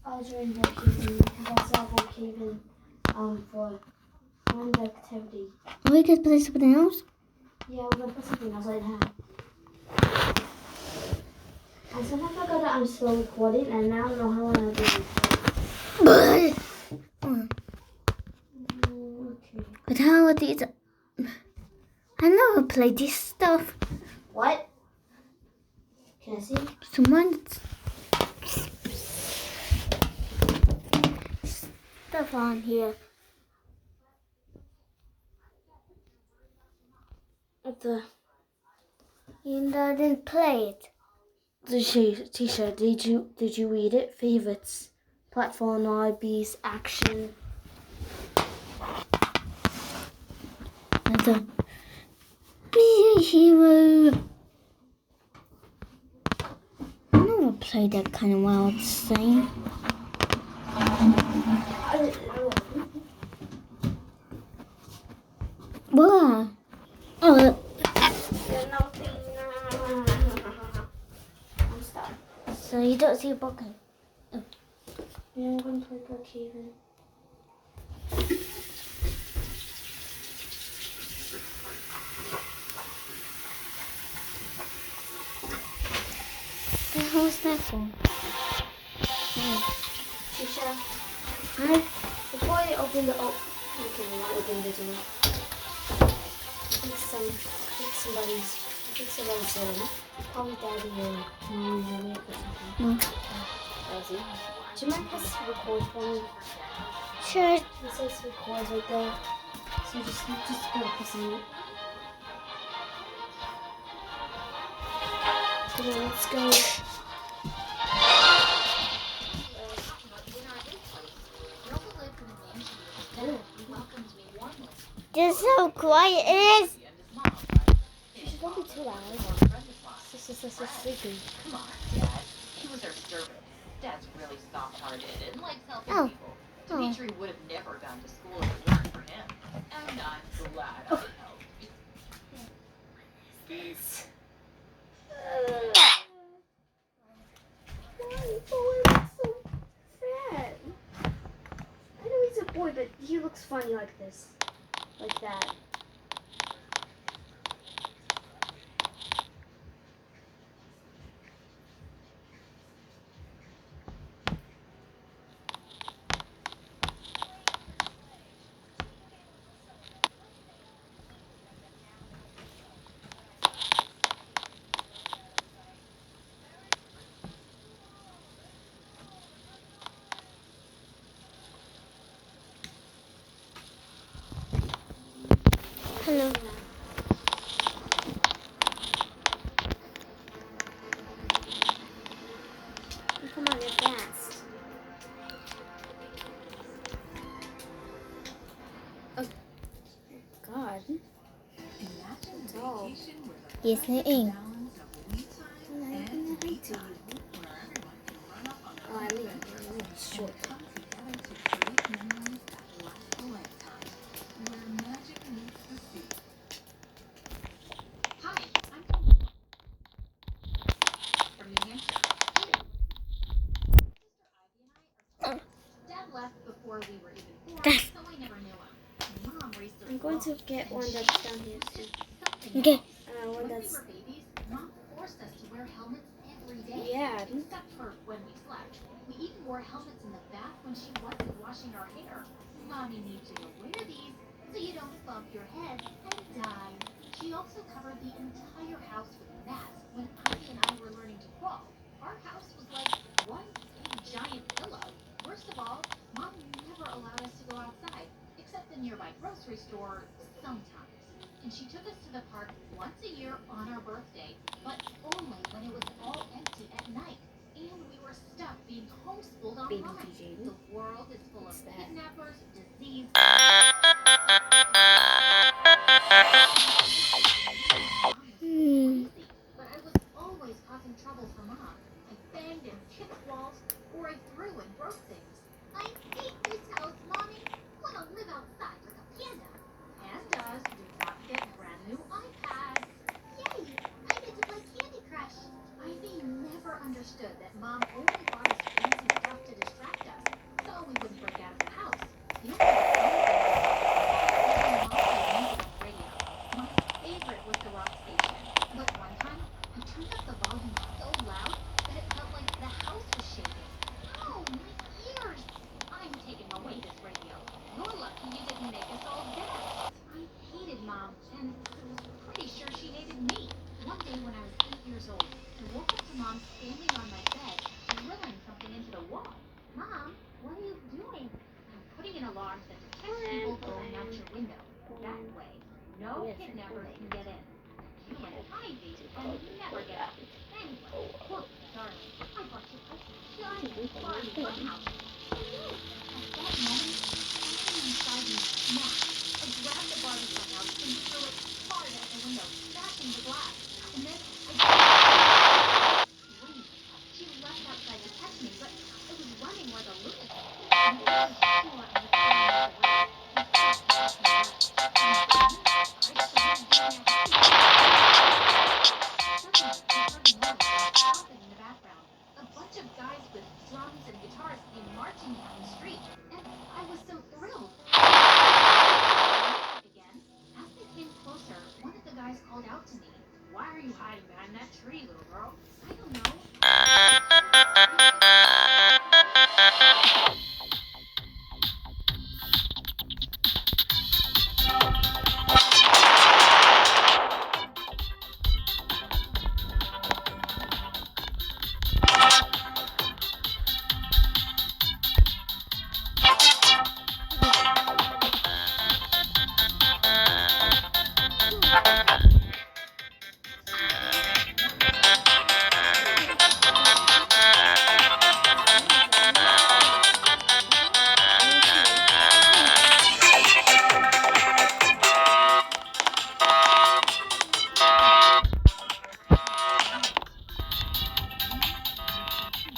I was during vacation because I saw Brookhaven for one activity. Are we gonna play something else? Yeah, we're gonna put something else like that. I somehow forgot that I'm still recording, and now I don't know how long I've been recording. Okay. But how are these? I never played this stuff. What? Can I see? Someone stuff on here. What the? And I didn't play it. T-shirt. Did you read it? Favorites, platform RBs, action. And be a hero. I never played that kind of wild thing. What? Oh. I'm stuck. So you don't see a bucket? Yeah, I'm going to play Brookhaven. What's that for? Tisha, Hi. before you open the okay, not open the door. I think somebody's room. Probably daddy or mommy or something. No. Rosie. Do you mind press record for me? Sure. It says record right there. So just gotta press on it. Come on, let's go. Just so quiet it is. She don't be too loud. So sleepy. Come on, Dad. He was our servant. Dad's really soft-hearted and likes helping Oh. people. Dimitri would have never gone to school if it weren't for him. And I'm glad I helped. This. Why boy so fat? I know he's a boy, but he looks funny like this. Like that. Hello. Come on, you're fast. Oh, God. Oh. Yes, I am. Oh, I mean, short. Hi, I'm from New Hampshire. Dad left before we were even born, so we never knew him. Mom raised us I'm going to get one that's down here too. Okay. One When we that's. were babies, Mom forced us to wear helmets every day. Yeah. Except for when we slept. We even wore helmets in the bath when she wasn't washing our hair. Mommy needs you to wear these so you don't bump your head and die. She also covered the entire house with mats when Ivy and I were learning to crawl. Our house was like one big giant pillow. Worst of all, Mom never allowed us to go outside, except the nearby grocery store sometimes. And she took us to the park once a year on our birthday, but only when it was all empty at night. And we were stuck being homeschooled Baby online. DJ. The world is full of that? kidnappers, disease, but I was always causing trouble for Mom. I banged and kicked walls, or I threw and broke things. I hate this house, Mommy. Wanna live outside like a panda. Pandas do not get brand new iPads. Yay! I get to play Candy Crush. Ivy never understood that Mom only bought us fancy stuff to distract No kidnappers can get in. You and Ivy and never get out. Anyway, look, darling, I brought you a giant Barbie funhouse. At that moment, something inside me snapped. I grabbed the Barbie funhouse and threw it hard at the window, smashing the glass. And then I screamed. She rushed outside to catch me, but I was running like a lunatic. And she let me scream out the window. And fast to catch my breath. And then I started doing a happy Suddenly, I heard noise and stomping in the background. A bunch of guys with drums and guitars came marching down the street, and I was so thrilled. Again, as they came closer, one of the guys called out to me. Why are you hiding behind that tree, little girl? I don't know.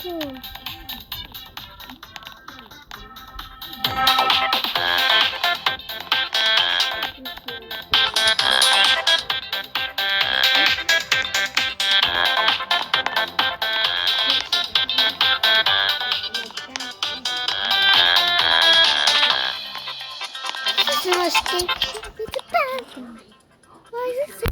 Cool. This is it's a bad one. Why is it so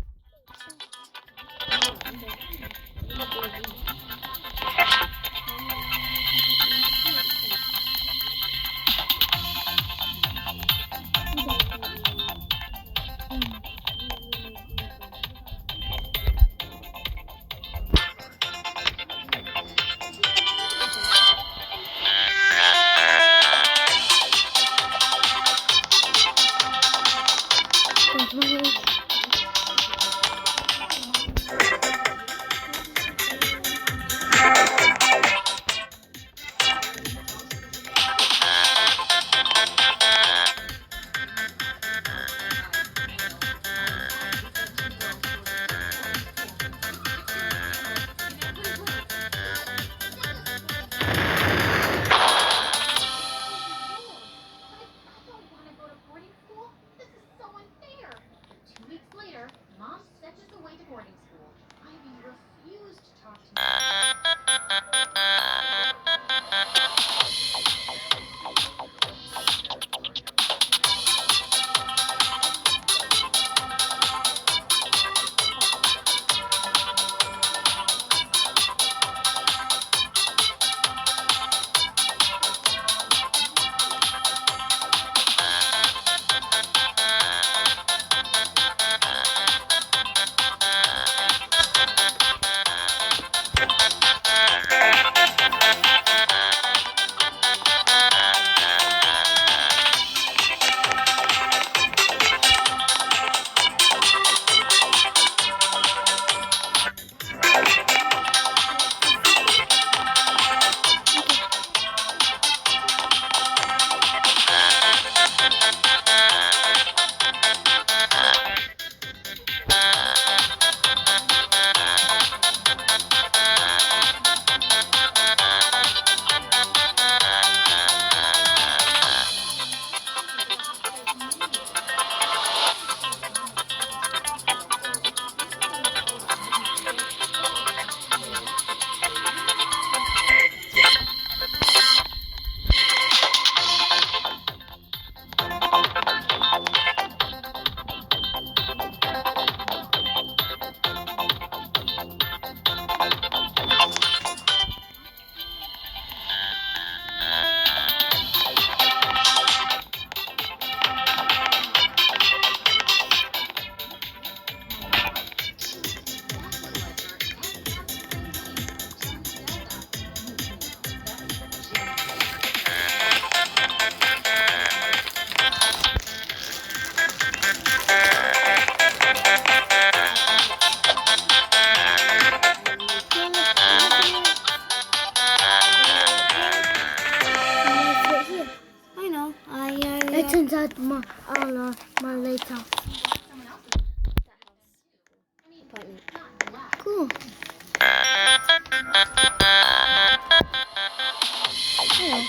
Later, Mom sent us away to boarding school. Ivy refused to talk to me. got my later. Someone else's That house. I mean, Apartment. not black. Cool. Yeah.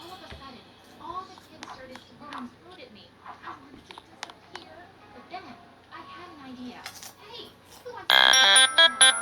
All of a sudden, all the kids started throwing food at me. I wanted to disappear, but then I had an idea. Hey, who wants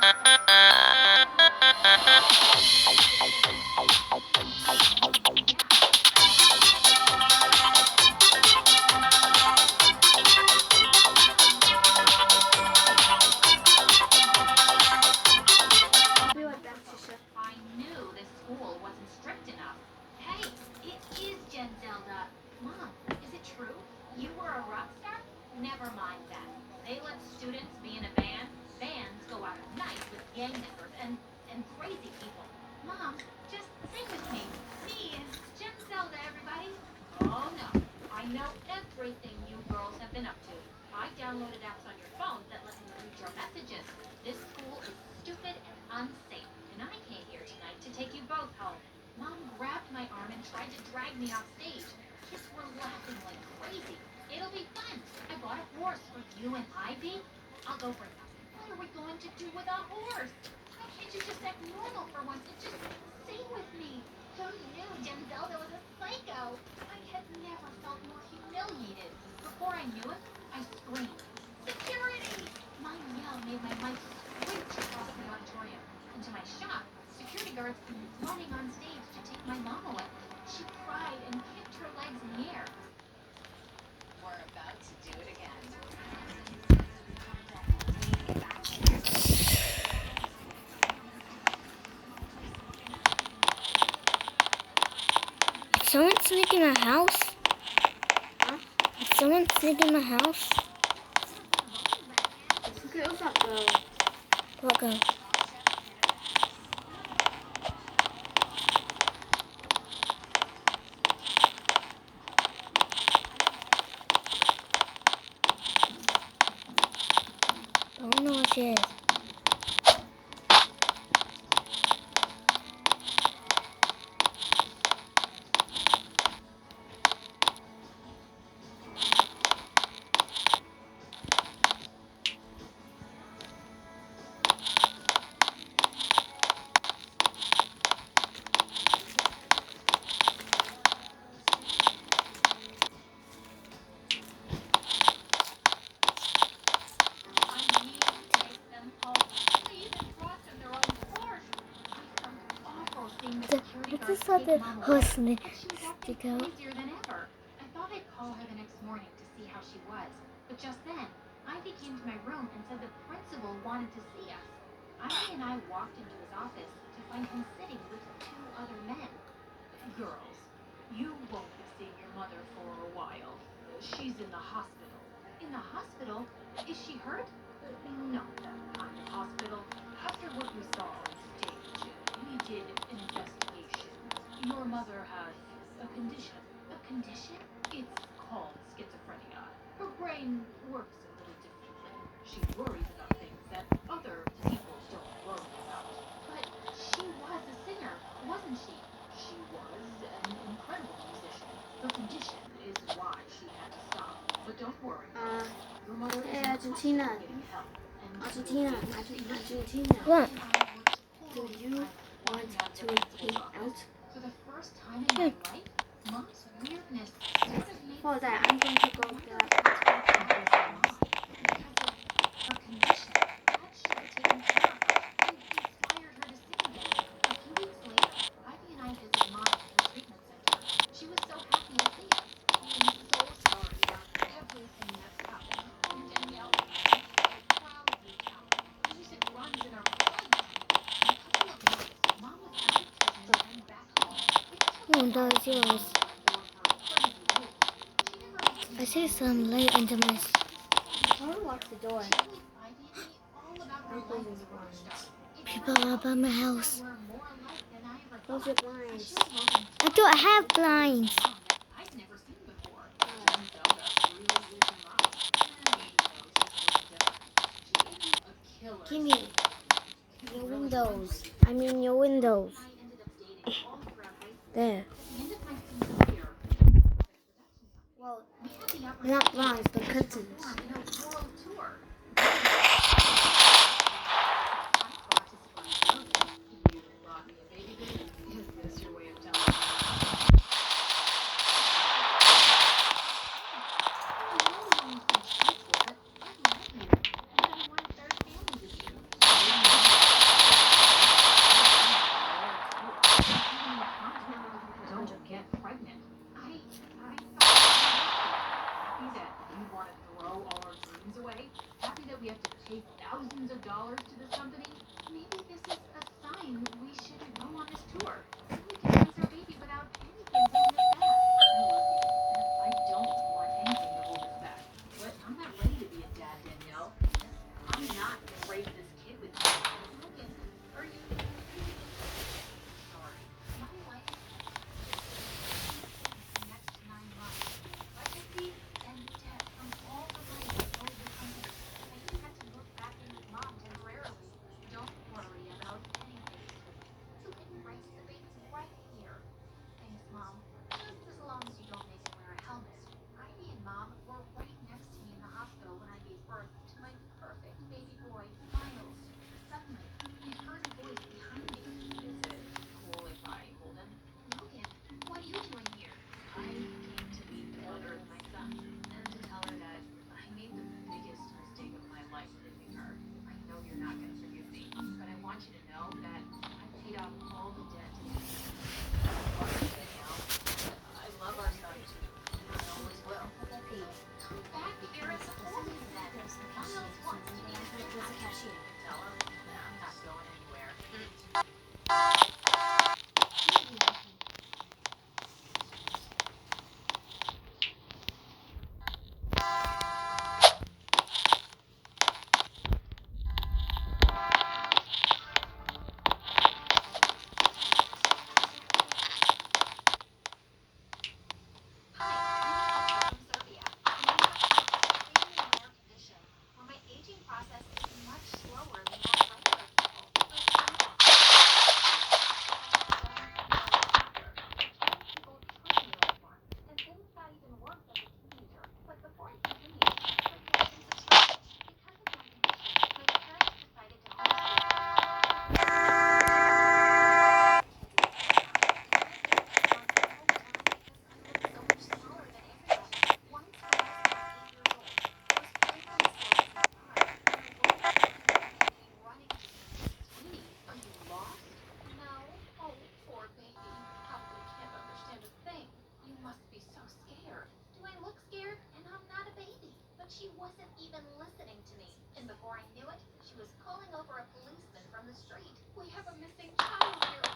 Be right back, Trisha. I knew this school wasn't strict enough. Hey, it is Jen Zelda. Mom, is it true? You were a rock star? Never mind that. They let students be in a band. Bands go out at night with gang members and crazy people. Mom, just sing with me. Me is Jen Zelda, everybody. Oh no, I know everything you girls have been up to. I downloaded apps on your phone that let me read your messages. This school is stupid and unsafe, and I came here tonight to take you both home. Mom grabbed my arm and tried to drag me off stage. Kids were laughing like crazy. It'll be fun. I bought a horse for you and Ivy. I'll go bring them. What are we going to do with a horse? Why can't you just act normal for once and just sing with me? Who knew Jen Zelda was a psycho? I had never felt more humiliated. Before I knew it, I screamed, "Security!" My yell made my mic screech across the auditorium. And to my shock, security guards came running on stage to take my mom away. She cried and kicked her legs in the air. We're about to do it again. Did someone sneak in my house? Huh? Did someone sneak in my house? Okay, what's that girl? What go? I don't know what she is. I need to take them home. Please, and cross on their own course. I felt awful seeing the security What guards is that take Mom away. horse name? But she was acting Stick out. crazier than ever. call her the next morning to see how she was. But just then, Ivy came to my room and said the principal wanted to see us. Ivy and I walked into his office to find him sitting with two other men. Girls, you won't be seeing your mother for a while. She's in the hospital. In the hospital? Is she hurt? Not that kind of hospital. After what we saw on stage, we did an investigation. Your mother has a condition. A condition? It's called schizophrenia. Her brain works a little differently. She worries about things that other people don't worry about. But she was a singer, wasn't she? She was an incredible musician. The condition is why she had to stop. But don't worry. Your mother is Argentina. getting help. And Argentina. What? Do you want to take out? for the first time in my life, Mom's weirdness sort of made For that, I'm going to go get her condition. That should have taken care of her and inspired her to sing again. A few weeks later, Ivy and I visited Mom at her treatment center. She was so happy to see us. I'm so sorry about everything that's happened. Danielle, I'm so proud of you now. Music runs in our blood. In a couple of months, Mom was out of prison and back home. Oh, that was yours. I see some light into my. I want to lock the door. People are by my house. Close your blinds. I don't have blinds. Give me your windows. I mean your windows. There. Well, not blinds, but curtains. Happy that we have to pay thousands of dollars to this company. Maybe this is a sign we should go on this tour. We can raise our baby without anything holding us back. I love you, and I don't want anything to hold us back. But I'm not ready to be a dad, Danielle. I'm not gonna raise this kid with you. Logan, are you? Sorry. My wife. The next 9 months. Legacy and debt from all the money I owed the company. I just had to move back in with Mom temporarily. Don't worry about anything. You can write street. We have a missing child here.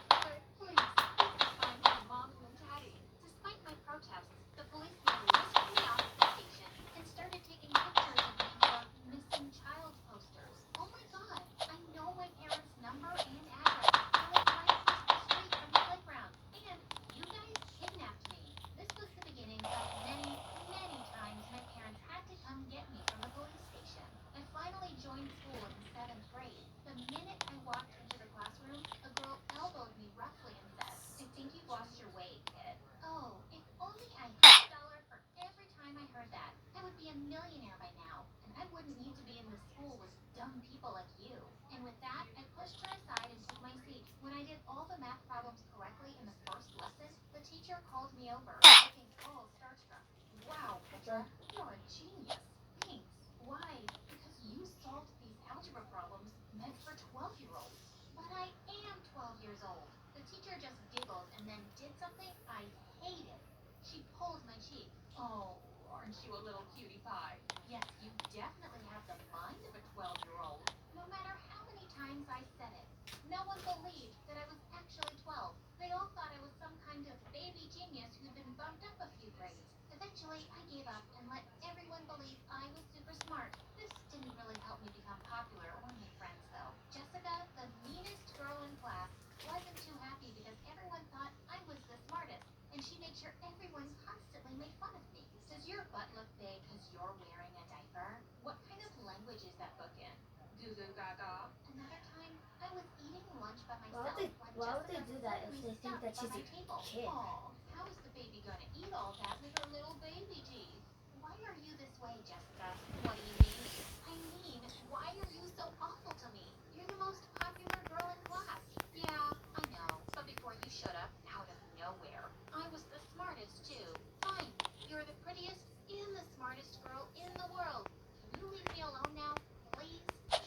Please find my mommy and daddy. Despite my protests, the policeman whisked me off the station and started taking pictures of me for missing child posters. Oh my god, I know my parents' number and address. I live right across the street from the playground. And you guys kidnapped me. This was the beginning of many, many times my parents had to come get me from the police station. I finally joined school in 7th grade. The minute I walked into the classroom, a girl elbowed me roughly and said, "I think you've lost your way, kid." Oh, if only I had $1 for every time I heard that, I would be a millionaire by now, and I wouldn't need to be in this school with dumb people like you. And with that, I pushed her aside and took my seat. When I did all the math problems correctly in the first lesson, the teacher called me over, looking all starstruck. "Wow, Petra, you're a genius. Thanks. Why? Because you solved these algebra problems meant for 12-year-olds. But I am 12 years old." The teacher just giggled and then did something I hated. She pulled my cheek. "Oh, aren't you a little cutie pie? Yes, you definitely have the mind of a 12-year-old. No matter how many times I said it, no one believed that I was actually 12. They all thought I was some kind of baby genius who'd been bumped up a few grades. Eventually, I gave up and let everyone believe I was super smart. This didn't really help me become popular or make friends, though. Jessica, the meanest girl in class, wasn't too happy because everyone thought I was the smartest, and she made sure everyone constantly made fun of me. "Does your butt look big because you're wearing a diaper? What kind of language is that book in? Goo goo gaga?" Another time, I was eating lunch by myself when Why would they Jessica do that if suddenly they think that stopped by she's my a table. kid? Aw, how is the baby gonna eat all that with her little baby teeth? "Why are you this way, Jessica?" "What do you mean?" "I mean, why are you so awful to me? You're the most popular girl in class." "Yeah, I know, but before you showed up out of nowhere, I was the smartest too. Fine, you're the prettiest and the smartest girl in the world. Can you leave me alone now, please?"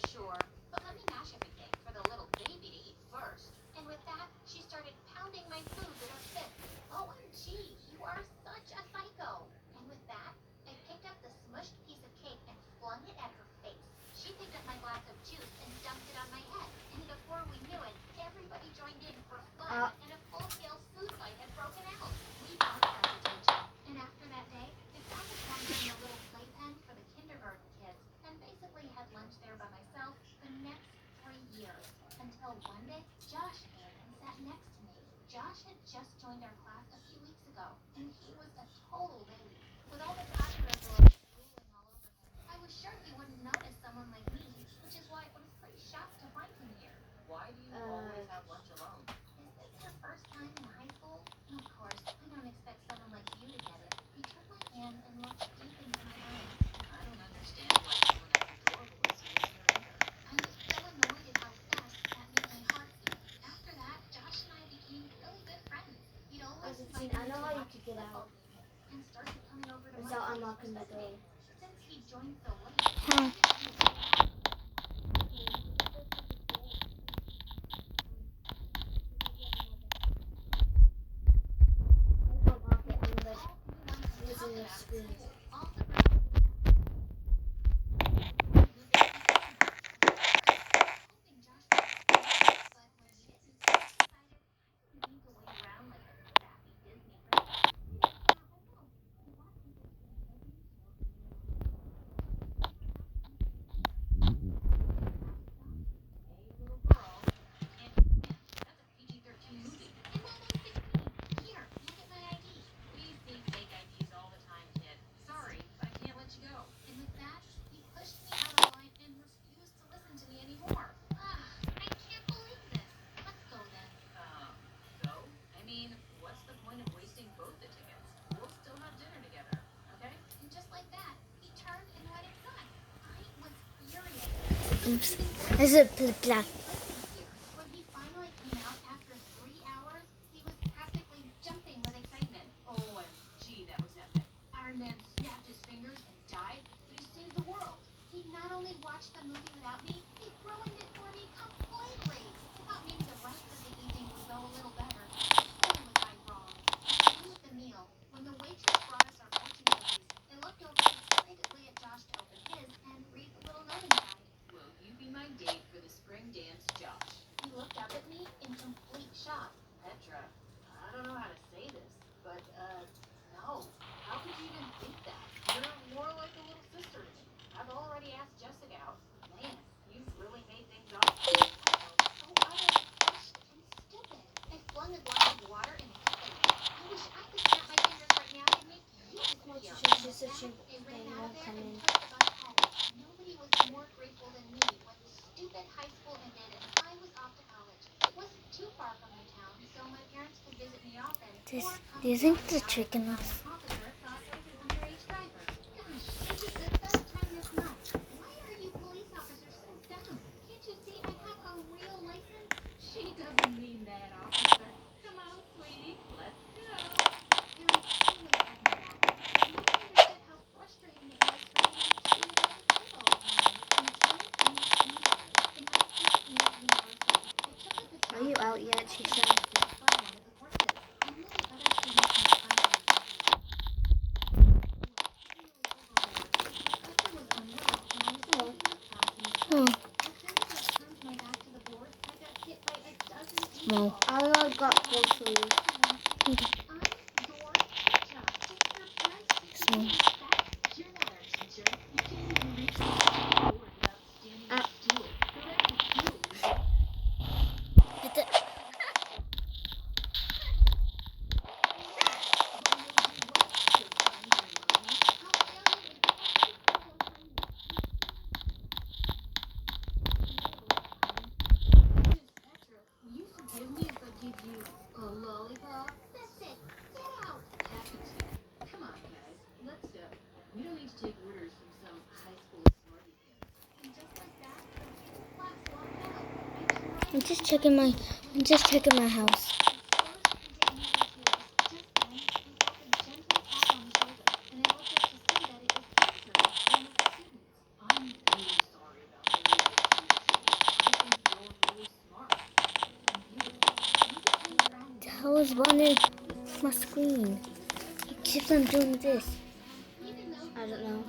"Sure, but let me mash everything for the little baby to eat first." And with that, she started pounding my food with her fist. OMG, you are such a psycho. And with that, I picked up the smushed piece of cake and flung it at her face. She picked up my glass of juice and dumped it on my head. And before we knew it, everybody joined in for fun, and a full-scale food fight had broken out. We both got detention. And after that day, I found a corner in a little playpen for the kindergarten kids, and basically had lunch there by myself the next 3 years. Until one day, Josh came and sat next to me. Josh had just joined our class a few weeks ago, and he was a total baby. With all the popular girls drooling all over him, I was sure he wouldn't notice someone like me, which is why I was pretty shocked to find him here. "Why do you always have lunch alone?" Is this your first time in high school? Of course, I don't expect someone like you to get it. He took my hand and looked deep into my eyes. "I don't understand why someone as adorable as you is here either." I was so annoyed at how fast that made my heart beat. After that, Josh and I became really good friends. He'd always invite me I know to how you watch could get football out games and started coming over to my without place for unlocking the Sunday. door. Since he joined so late, I didn't do that. Unlock it, I'm like All he wanted to talk using your about at screen. school. All the girls hoping Josh would but when he didn't, I decided I didn't need to wait around like a sappy Disney princess. So I know. He walked me to school every show. "Hey, little girl, you can't come in. That's a PG-13 movie." "And I'm 16. Here, look at my ID." "We see fake IDs all the time, kid. Sorry, but I can't let you go." And with that, he pushed me out of line and refused to listen to me anymore. I can't believe this. Let's go then. Go? I mean, what's the point of wasting both the tickets? We'll still have dinner together, okay? And just like that, he turned and went inside. I was furious. Oops. Is it black? When he finally came out after 3 hours, he was practically jumping with excitement. OMG, that was epic. Iron Man snapped his fingers and died, but he saved the world. He not only watched the movie without me, he ruined it for me completely. I thought maybe the rest of the evening would go a little better. Boy, was I wrong. At the end of the meal, when the waitress brought us our fortune cookies, I looked over excitedly at Josh to open his and read the little note inside. "Will you be my date for the spring dance, Josh?" long a glass of water and a cup of I wish I could snap my fingers right now and make you Well, disappear. she said she They they ran out of won't there come and in. took the bus home. Nobody was more grateful than me when the stupid high school ended and I was off to college. It wasn't too far from my town, so my parents could visit me often. Or come Do you down think and the out if chicken the is? officer thought I was an underage driver. Gosh, this is the third time this month. Why are you police officers so dumb? Can't you see I have a real license? She doesn't mean that, officer. Come on, sweetie, let's go. Parents always had my back. I never understood how frustrating it was for me to be treated like a kid all the time. Until I met you. In my second year at university, I took a guitar Are you out class yet? and She I said. was by one of the courses. I knew the other students in the front row. Oh, no. I got both of you. So, You forgive me if I give you a lollipop? That's it. Get out. Happy to. Come on, guys. Let's go. We don't need to take orders from some high school smarty pants. And just like that, the whole class walked out. I'm just checking my house. The hell is running my screen? It keeps on doing this. I don't know.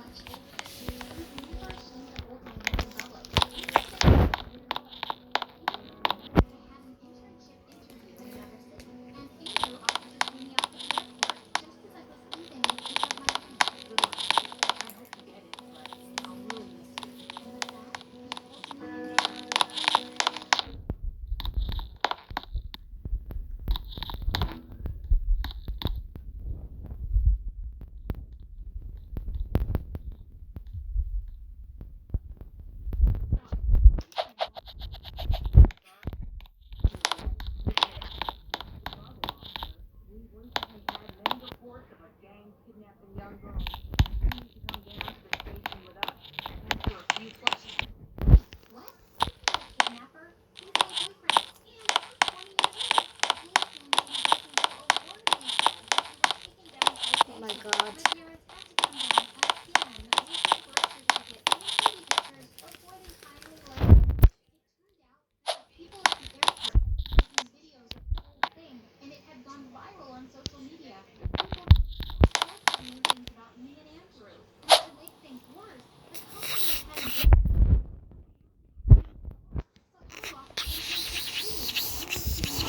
Oh my god. And it had gone viral on social media. People things about me and Andrew. And to make things worse, the company that had so I lost the internship too.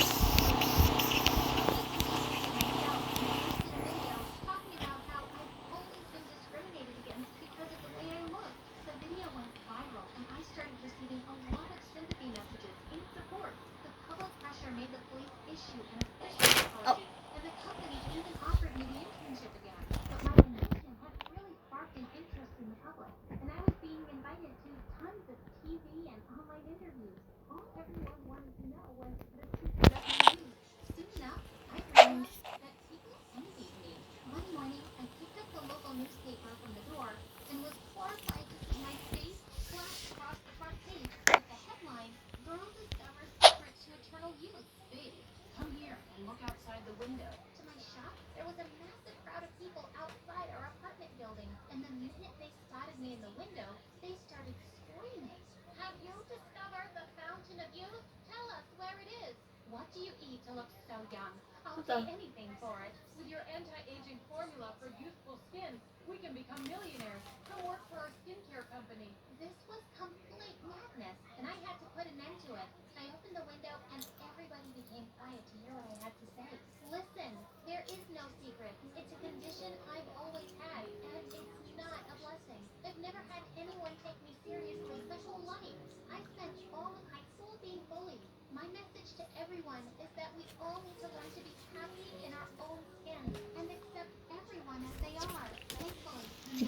Talking about how I've always been discriminated against because of the way I look. The video went viral and I started receiving a lot of sympathy messages in support. The public pressure made the police issue an official apology, and the company even offered me the internship again. But my admission had really sparked an interest in the public, and I was being invited to tons of TV and online interviews. All everyone wanted to know was the secret of my youth. Soon enough, I realized that people envied me. One morning, I picked up the local newspaper from the door and was horrified to see my face flash across the front page with the headline, Girl Discovers Secret to Eternal Youth. Baby, come here and look outside the window. To my shock, there was a massive crowd of people outside our apartment building, and the minute they spotted me in the window, they started screaming. Have you discovered the fountain of youth? Tell us where it is. What do you eat to look so young? I'll pay anything for it. With your anti-aging formula for youthful skin, we can become millionaires. Come work for our skincare company. This was complete madness, and I had to put an end to it. I opened the window, and everybody became quiet to hear what I had to say. Listen, there is no secret. It's a condition I've always had, and it's not a blessing. I've never had anyone take me seriously my whole life. I spent all of high school being bullied. My message to everyone is that we all need to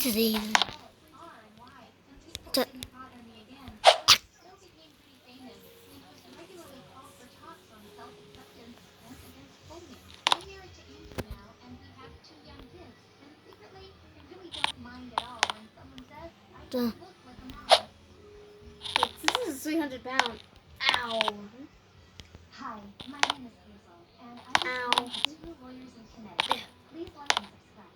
Today. Bother me again. Phil became pretty famous and was regularly called for talks on self-acceptance and against bullying. I'm married to Andrew now, and we have 2 young kids. And secretly, I really don't mind at all when someone says I don't look like a mom. This is 300 pounds. Ow. Hi, my name is Hazel, and I was born to 2 lawyers in Connecticut. Please like and subscribe.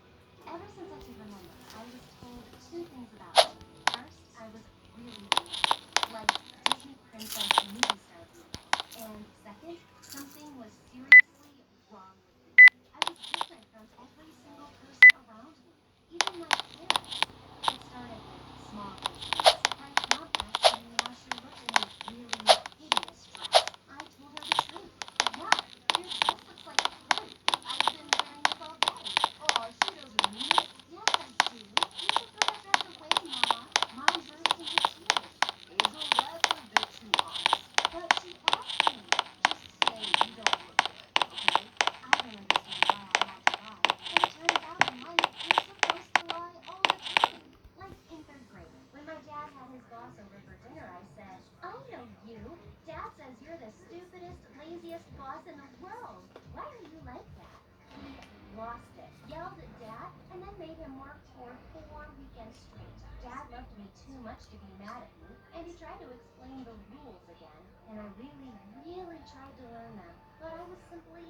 Ever since I can remember, I was told 2 things about me. First, I was really beautiful, like Disney princess movie star beautiful. And second, something was seriously wrong with me. I was different from every single person around me, even my parents. It started with small things. My mom asked me how she looked in a really hideous dress. I told her the truth. Yeah, your dress looks like crap. I've been wearing this all day. Oh, she doesn't mean it. Yes, I do. You should throw that dress away, Mama. Mom burst into tears. Hazel, that's a bit too honest. But she asked me. Just say you don't look good, okay? I don't understand why I had to lie. But it turns out in life, you're supposed to lie all the time. Like in 3rd grade, when my dad had his boss over for dinner, I said, I know you. Dad says you're the stupidest, laziest boss in the world. Why are you like that? He lost it, yelled at Dad, and then made him work for 4 weekends straight. Dad loved me too much to be mad at me, and he tried to explain the rules again, and I really, really tried to learn them, but I was simply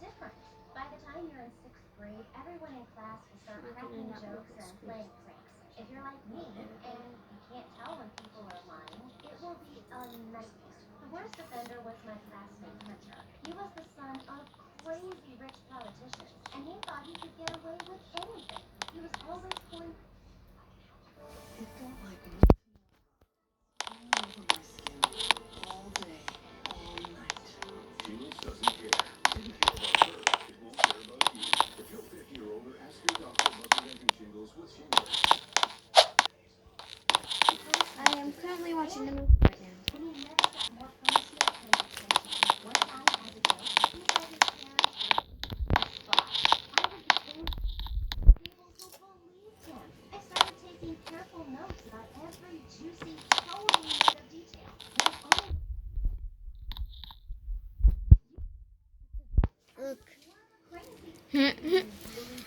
different. By the time you're in 6th grade, everyone in class will start cracking jokes and playing pranks. If you're like me, and you can't tell when people are lying, it will be a nightmare. The worst offender was my classmate Hunter. He was the son of crazy rich politicians, and he thought he could get away with anything. He was always pulling. It felt like melting all over my skin, all day, all night. Shingles doesn't care. Didn't care about her. It won't care about you. If you're 50 or older, ask your doctor about preventing shingles with Shingrix. I am currently watching the movie right now. And he never got more punishment than detention. One time, as a joke, he said his parents were a spy. I was the only people who believed him. I started taking careful notes about every juicy, totally made up detail. It was only Look. crazy. Really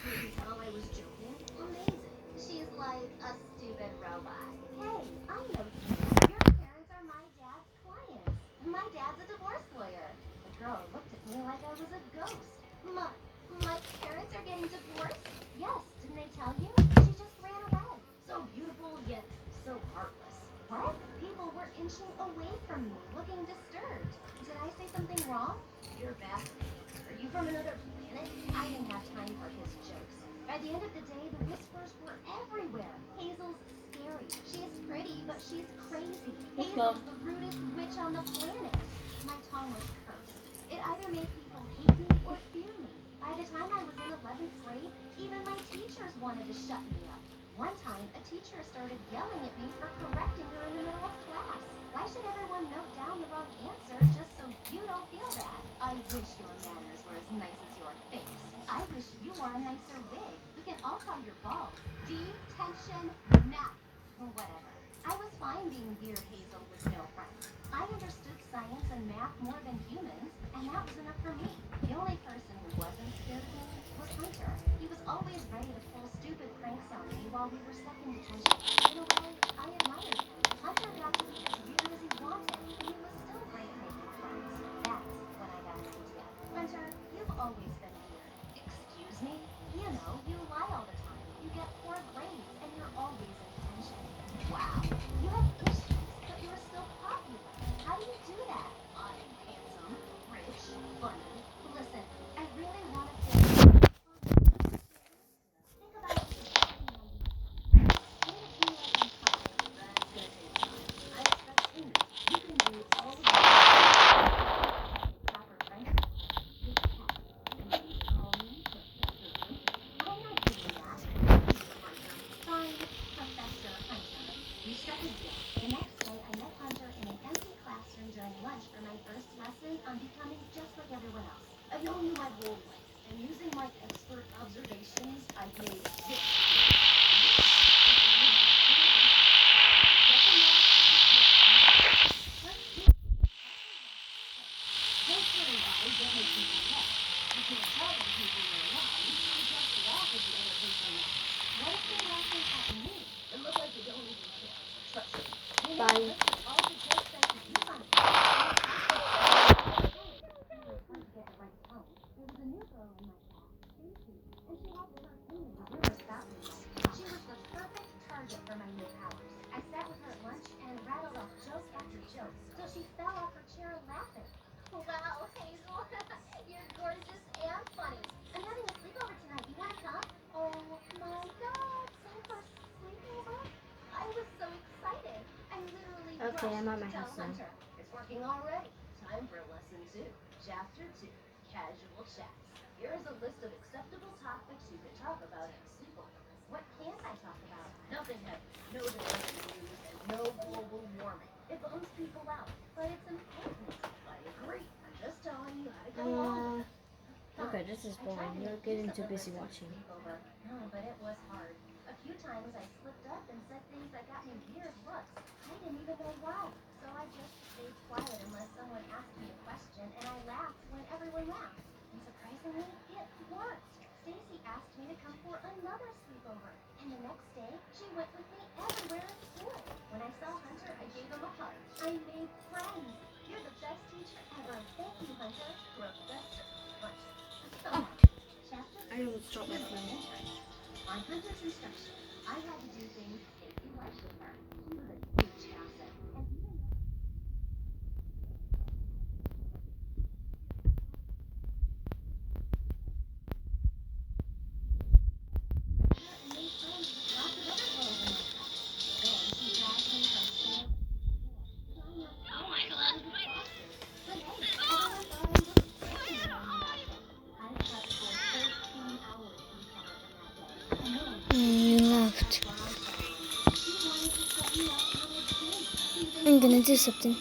couldn't tell I was joking. Amazing. She's like a stupid robot. Hey, I know you. Your parents are my dad's clients. My dad's a divorce lawyer. The girl looked at me like I was a ghost. My parents are getting divorced? Yes, didn't they tell you? She just ran away. So beautiful, yet so heartless. What? People were inching away from me, looking disturbed. Did I say something wrong? You're fascinating. Are you from another planet? I didn't have time for his jokes. By the end of the day, the whispers were everywhere. Hazel's scary. She is pretty, but she's crazy. Hazel's the rudest witch on the planet. My tongue was cursed. It either made people hate me or fear me. By the time I was in 11th grade, even my teachers wanted to shut me up. One time, a teacher started yelling at me for correcting her in the middle of class. Why should everyone note down the wrong answer just so you don't feel bad? I wish your manners were as nice as your face. I wish you wore a nicer wig. We can all call your bald detention now. Or whatever. I was fine being Dear Hazel with no friends. I understood science and math more than humans, and that was enough for me. The only person who wasn't scared of me was Hunter. He was always ready to pull stupid pranks on me while we were stuck in detention. In a way, I admired him. Hunter got to be as weird as he wanted, and he was still great at making friends. That's when I got an idea. Hunter, you've always been weird. Excuse me? You know, you lie all the time. You get poor grades, and you're always in detention. Wow. You have issues, but you're still popular. How do you do that? I'm handsome, rich, funny. Listen, I really want to think about it. Give it to me like I'm five. That's gonna take time. I expect payment. You can do all the proper friendship. With Cat. And you can call me Professor Hunter. I'm not doing that. Hunter. Fine, Professor Hunter. We struck a deal. The next day, I met Hunter in an empty classroom during lunch for my first lesson on becoming just like everyone else. I've known you my whole life, and using my expert observations, I've made this. Bye. She was the perfect target for my new powers. I sat with her at lunch and rattled off joke after joke till she fell off her chair laughing. Wow, Hazel, you're gorgeous and funny. I'm having a sleepover tonight. You want to come? Oh my God, Santa's sleepover? I was so excited. I literally Okay, I'm at my rushed to house tell now. Hunter. It's working already. Time for lesson 2. Chapter 2. Casual chats. Here is a list of acceptable topics you can talk about in a sleepover. What can't I talk about? Nothing heavy. No depressing news and no global warming. It bums people out, but it's important. I agree. I'm just telling you how to get along with it. Okay, this is boring. You're getting too busy watching. Sleepover. No, but it was hard. A few times I slipped up and said things that got me weird looks. I didn't even know why. So I just stayed quiet unless someone asked me a question, and I laughed when everyone laughed. And surprisingly, it worked. Stacy asked me to come for another sleepover, and the next day she went with me everywhere in school. When I saw Hunter, I gave him a hug. I made friends. You're the best teacher ever. Thank you, Hunter. Professor Hunter. So, chapter I will stop my phone. on Hunter's instruction, I had to do things Stacy liked with her. She was a huge asset, and even though and made friends with lots of other girls in my class. Then she dragged me from school. Oh my God, but hey, everyone thought I looked crazy when I got there. I slept for 13 hours in college in that day. And then You left. she wanted to set me up for a date. I'm gonna do something.